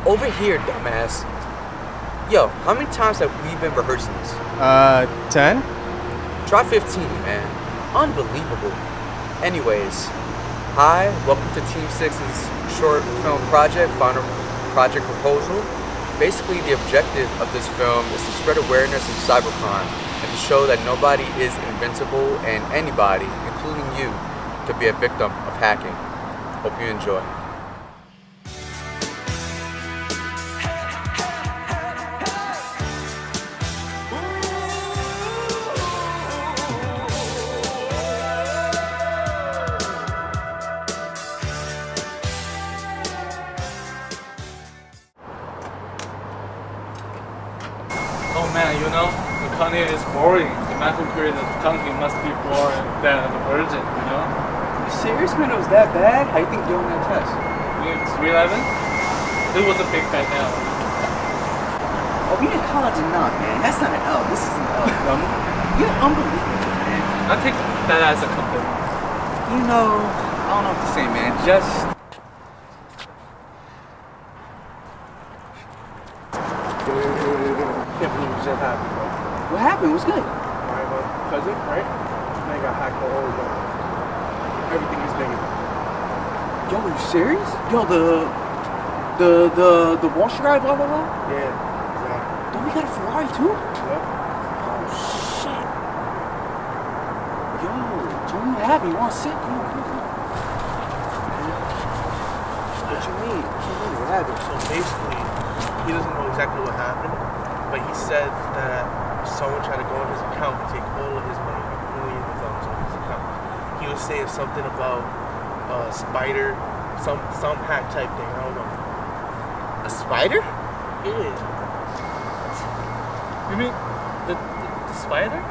Over here, dumbass. Yo, how many times have we been rehearsing this? 10? Try 15, man. Unbelievable. Anyways, hi, welcome to Team 6's short film project, final project proposal. Basically, the objective of this film is to spread awareness of cybercrime and to show that nobody is invincible and anybody, including you, could be a victim of hacking. Hope you enjoy. Oh man, the country is boring. The medical period of the country must be boring than the virgin, You serious, man? It was that bad? How you think you're doing that test? It's 311? It was a big fat L. Oh, we in college or not, man? That's not an L. This is an L, dummy. You're unbelievable, man. I take that as a compliment. I don't know what to say, man. Just... Can't believe it just happened, bro. What happened? What's good? Alright, my cousin, right? Man got hacked the whole day. Everything is negative. Yo, are you serious? Yo, the Wall Street guy, blah, blah, blah? Yeah, exactly. Don't we got a Ferrari, too? Yep. Oh, shit. Yo, tell me what happened. You want to sit? Come on. What you mean? What happened? So basically, he doesn't know exactly what happened, but he said that someone tried to go on his account and take all of his money, like millions of dollars on his account. He was saying something about spider, some hack type thing. I don't know. A spider? Yeah. You mean the spider?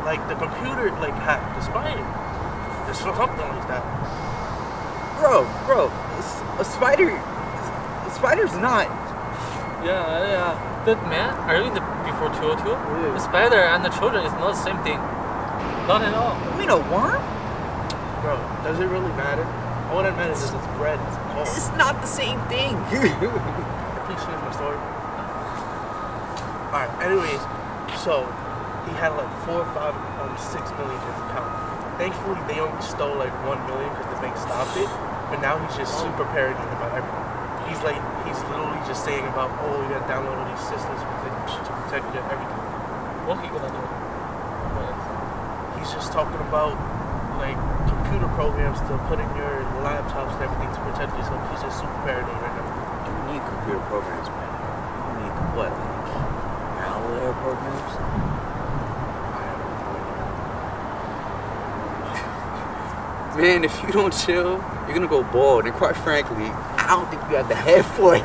Like the computer hacked the spider. There's something like that. Bro, a spider's not... Yeah. That man, are you in the before 202? Yeah. The spider and the children is not the same thing. Not at all. You mean a worm? Bro, does it really matter? All that matters is it's bread. It's cold. It's not the same thing. Please finish my story. Alright, anyways, so he had like 4 or 5, 6 million in his account. Thankfully, they only stole like 1 million because the bank stopped it. But now he's just super paranoid about everything. He's literally just saying about, oh, you gotta download all these systems to protect you, everything. What he gonna do? He's just talking about like computer programs to put in your laptops and everything to protect yourself. He's just super paranoid right now. You need computer programs, man. You need what? Malware programs? Man, if you don't chill, you're gonna go bald. And quite frankly, I don't think you have the head for it.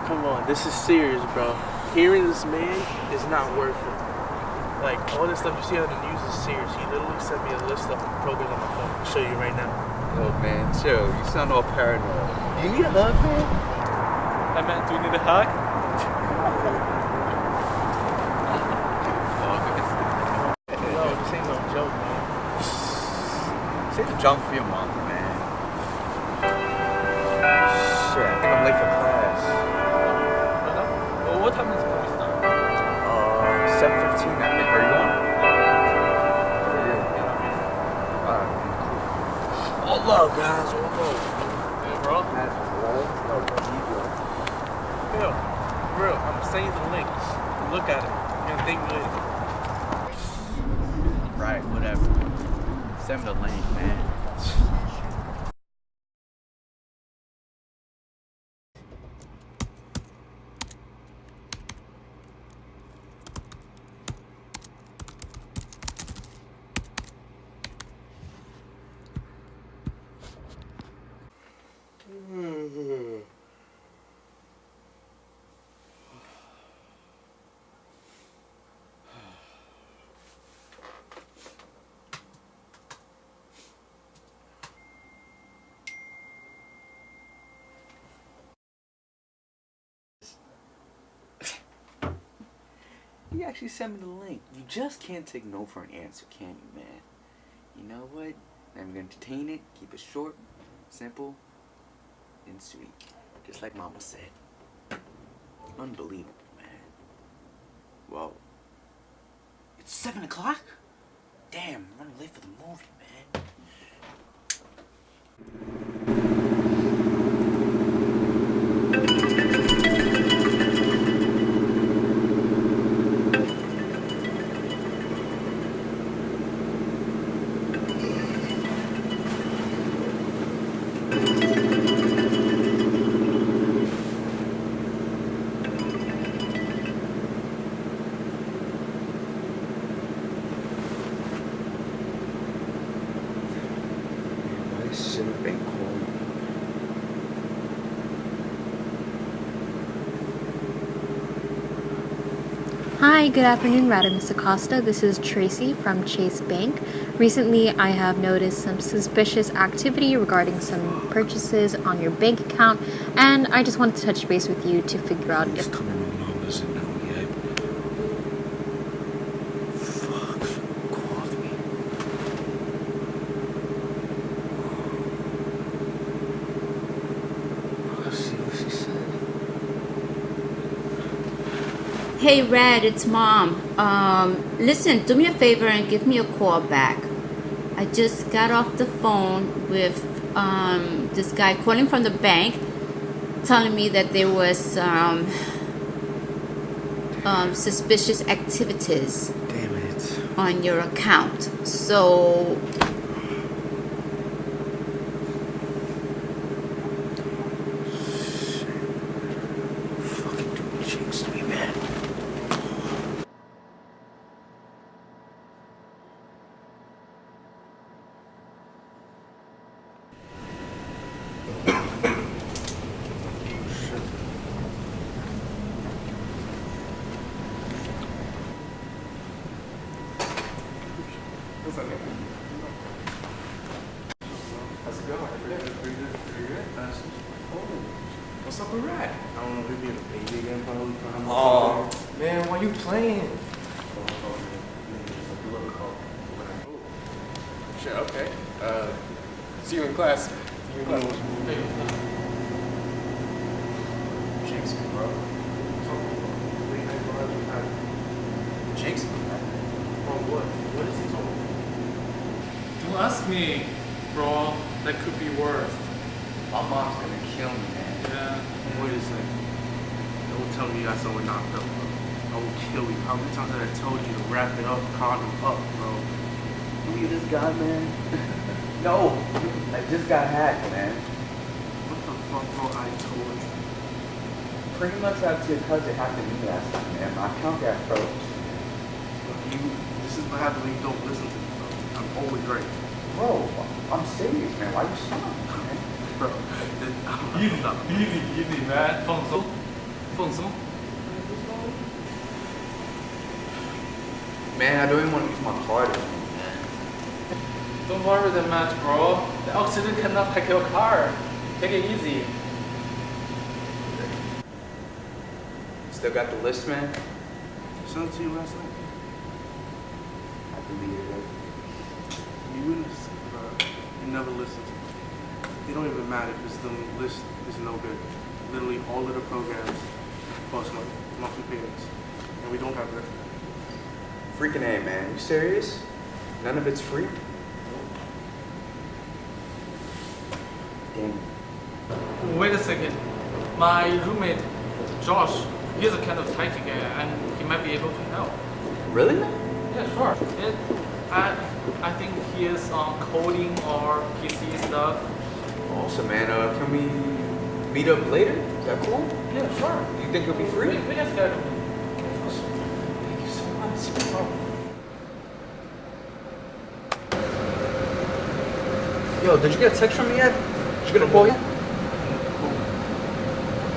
Come on, this is serious, bro. Hearing this man is not worth it. Like, all this stuff you see on the news is serious. He literally sent me a list of programs on my phone. I'll show you right now. Yo, man, chill. You sound all paranoid. You need a hug, man? Hey man, do you need a hug? Yo, this ain't no joke, man. Say the jump for your mom, man. Shit, I think I'm late for class. Well, what time is it going to start? 7:15, I think. Are you on? All love, guys. All love. Yeah, bro. Yo, bro, I'm sending you the link. Look at it. You're gonna thank me later. Right, whatever. Send me the link, man. You actually sent me the link. You just can't take no for an answer, can you, man? You know what? I'm gonna entertain it, keep it short, simple. and sweet. Just like Mama said. Unbelievable, man. Well, it's 7 o'clock? Damn, I'm running late for the movie, man. Should have been cool. Hi, good afternoon, Madam Miss Acosta. This is Tracy from Chase Bank. Recently, I have noticed some suspicious activity regarding some purchases on your bank account, and I just wanted to touch base with you to figure out if... Coming on, Mom doesn't know yet. Fuck, she called me. Let's see what she said. Hey, Red, it's Mom. Listen, do me a favor and give me a call back. I just got off the phone with this guy calling from the bank, telling me that there was suspicious activities Damn it. on your account. So Fucking dude jinxed me, man. How's it going? Pretty good. What's up with Rat? I don't know, he'll be in the baby again probably. Oh, man, why you playing? Sure, okay. See you in class. Jinx me, bro. Jinx me, man. What is he talking? Don't ask me, bro. That could be worse. My mom's gonna kill me, man. Yeah. What is it? Don't tell me you got someone knocked up, bro. I will kill you. How many times have I told you to wrap it up, condom up, bro? Look at this guy, man. No, I just got hacked, man. What the fuck, bro? I told you. Pretty much that's your cousin hacked me last time, man. My account got froze. Look, this is what happens when you don't listen to me, bro. I'm always right. Bro, I'm serious, man. Why you stopping, man? Bro, Easy, man. 放松，放松。 Man, I don't even want to use my card anymore. Don't worry that much, bro. The oxygen cannot hack your car. Take it easy. Still got the list, man? sent it to you last night. I deleted it. You wouldn't listen, bro. You never listen to me. It don't even matter because the list is no good. Literally all of the programs cost money, monthly payments. And we don't have that. Freaking A, man. You serious? None of it's free? Damn. Wait a second. My roommate, Josh, he's a kind of tight guy and he might be able to help. Really, man? Yeah, sure. I think he is on coding or PC stuff. Awesome, man. Can we meet up later? Is that cool? Yeah, sure. You think it'll be free? We can schedule. Thank you so much. Yo, did you get a text from me yet? Did you get a call yet?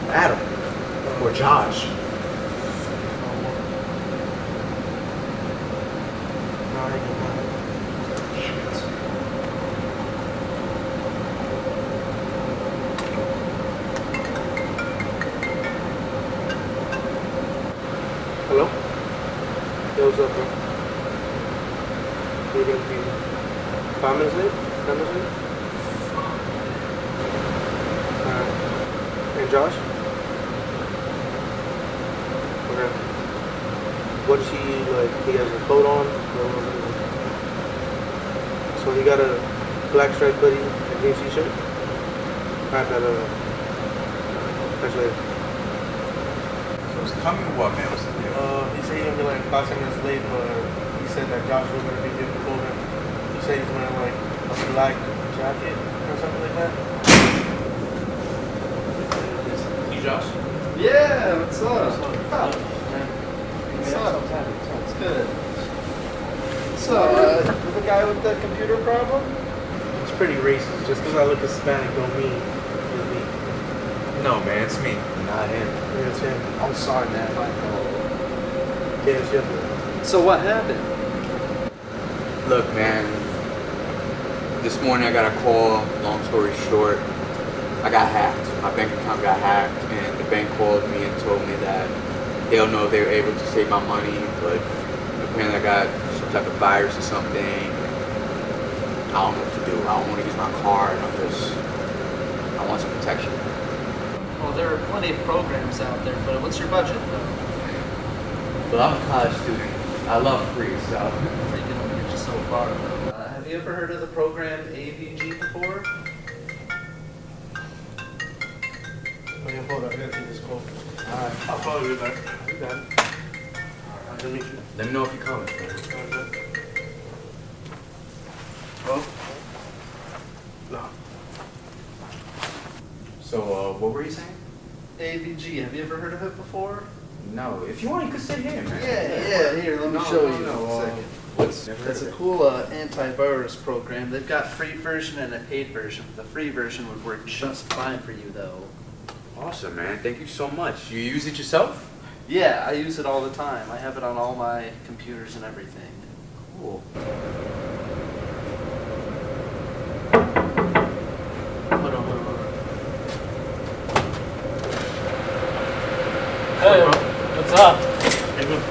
Adam. Or Josh. Damn it. Hello? Yo, what's up, bro? You're gonna be 5 minutes late? 10 minutes late? Alright. Josh? Okay. What's he like? He has a coat on. So he got a black striped hoodie and green t-shirt. Alright, catch you later. So it's coming what, man? What's the deal? He said he's gonna be like 5 minutes late, but he said that Josh was gonna be here before him. He said he's wearing like a black jacket or something like that. You Josh? Yeah, what's up? What's up? It's good. So, the guy with the computer problem? It's pretty racist. Just because I look Hispanic don't mean it's me. No, man, it's me, not him. Yeah, it's him. I'm sorry, man. My fault. Yeah, it's him. So what happened? Look, man, this morning I got a call, long story short, I got hacked. My bank account got hacked, and the bank called me and told me that they don't know if they were able to save my money, but apparently I got some type of virus or something. I don't know what to do. I don't want to use my card. I want some protection. Well, there are plenty of programs out there, but what's your budget, though? But I'm a college student. I love free, so. They can only get you so far. Have you ever heard of the program AVG before? Oh, yeah, hold on. I gotta take this call. Alright. I'll follow you back. You got it. Alright, let me meet you. Let me know if you're coming. Oh? No. So, what were you saying? AVG, have you ever heard of it before? No. If you want, you can sit here, man. Yeah, here, let me show you in a second. What's It's a cool antivirus program. They've got free version and a paid version. The free version would work just fine for you, though. Awesome, man. Thank you so much. You use it yourself? Yeah, I use it all the time. I have it on all my computers and everything. Cool. Hold on. Hey, what's up? Hey, good.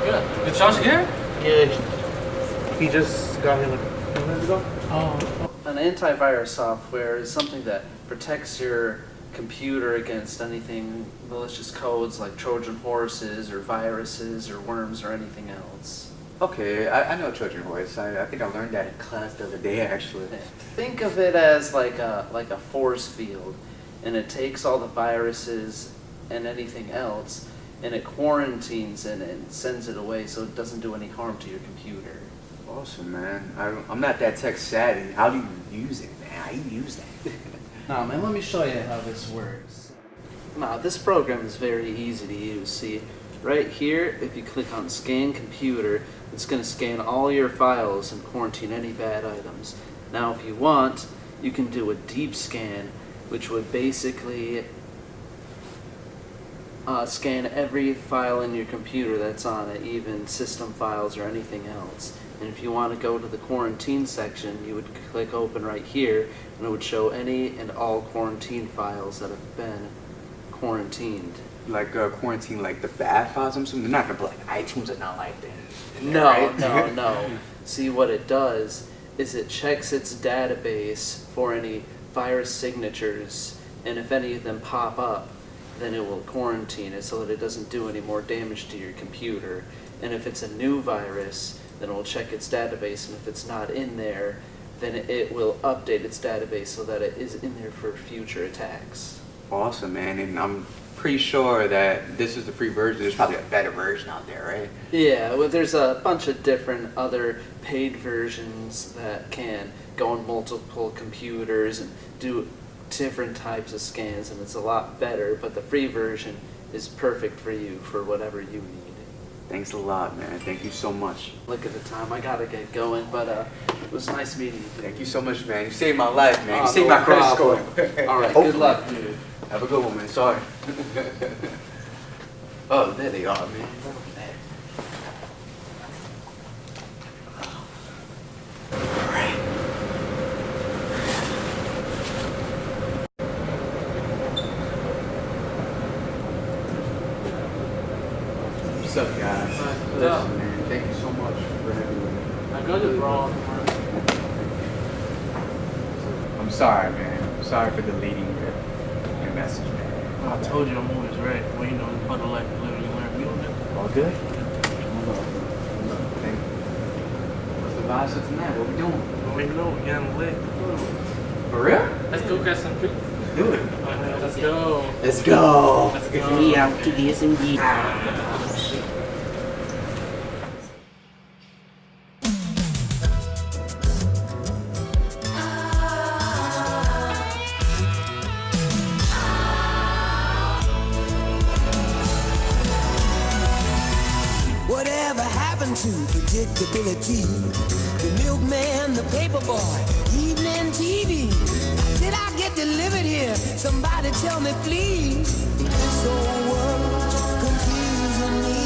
Good. Is Josh here? Yeah, he just got here like a few minutes ago. Oh. An antivirus software is something that protects your computer against anything malicious codes like Trojan horses or viruses or worms or anything else. Okay, I know Trojan horse. I think I learned that in class the other day, actually. Think of it as like a force field, and it takes all the viruses and anything else, and it quarantines it and sends it away so it doesn't do any harm to your computer. Awesome, man. I'm not that tech savvy. How do you use it, man? How do you use that? Now, man, let me show you how this works. Now, this program is very easy to use. See, right here, if you click on Scan Computer, it's going to scan all your files and quarantine any bad items. Now, if you want, you can do a deep scan, which would basically scan every file in your computer that's on it, even system files or anything else. And if you want to go to the quarantine section, you would click open right here, and it would show any and all quarantine files that have been quarantined. Like quarantine, like the bad files. I'm assuming they're not gonna put like iTunes or not like that. in there, No, right? no. See, what it does is it checks its database for any virus signatures, and if any of them pop up, then it will quarantine it so that it doesn't do any more damage to your computer. And if it's a new virus, then it will check its database, and if it's not in there, then it will update its database so that it is in there for future attacks. Awesome, man. And I'm pretty sure that this is the free version. There's probably a better version out there, right? Yeah, well, there's a bunch of different other paid versions that can go on multiple computers and do different types of scans, and it's a lot better, but the free version is perfect for you for whatever you need. Thanks a lot, man. Thank you so much. Look at the time, I gotta get going, but it was nice meeting you. Thank you so much, man. You saved my life, man. You Oh, saved no my credit score. problem. All right, Hopefully. good luck, dude. Have a good one, man. Sorry. Oh, there they are, man. What's up, guys? Listen, man, thank you so much for everything. I got it wrong. I'm sorry, man. I'm sorry for deleting your message, man. I told you I'm always right. Well, you know, it's part of life. You live and you learn. You don't know. All good? Thank you. What's the vibes for tonight? What we doing? Well, you know, we're getting lit. For real? Let's go get some food. Do it. Let's go. Let's go. Let's go. We out to get some geek. Whatever happened to predictability? The milkman, the paperboy, evening TV. Did I get delivered here? Somebody tell me, please. This whole world's confusing me.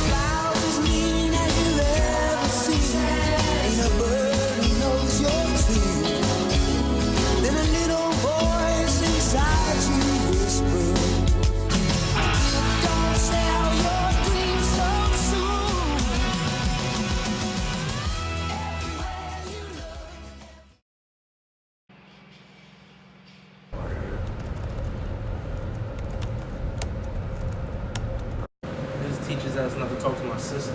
Clouds as mean as you've ever seen. Ain't a bird who knows your tune. Then a little voice inside you whispers. This teaches us not to talk to my sister.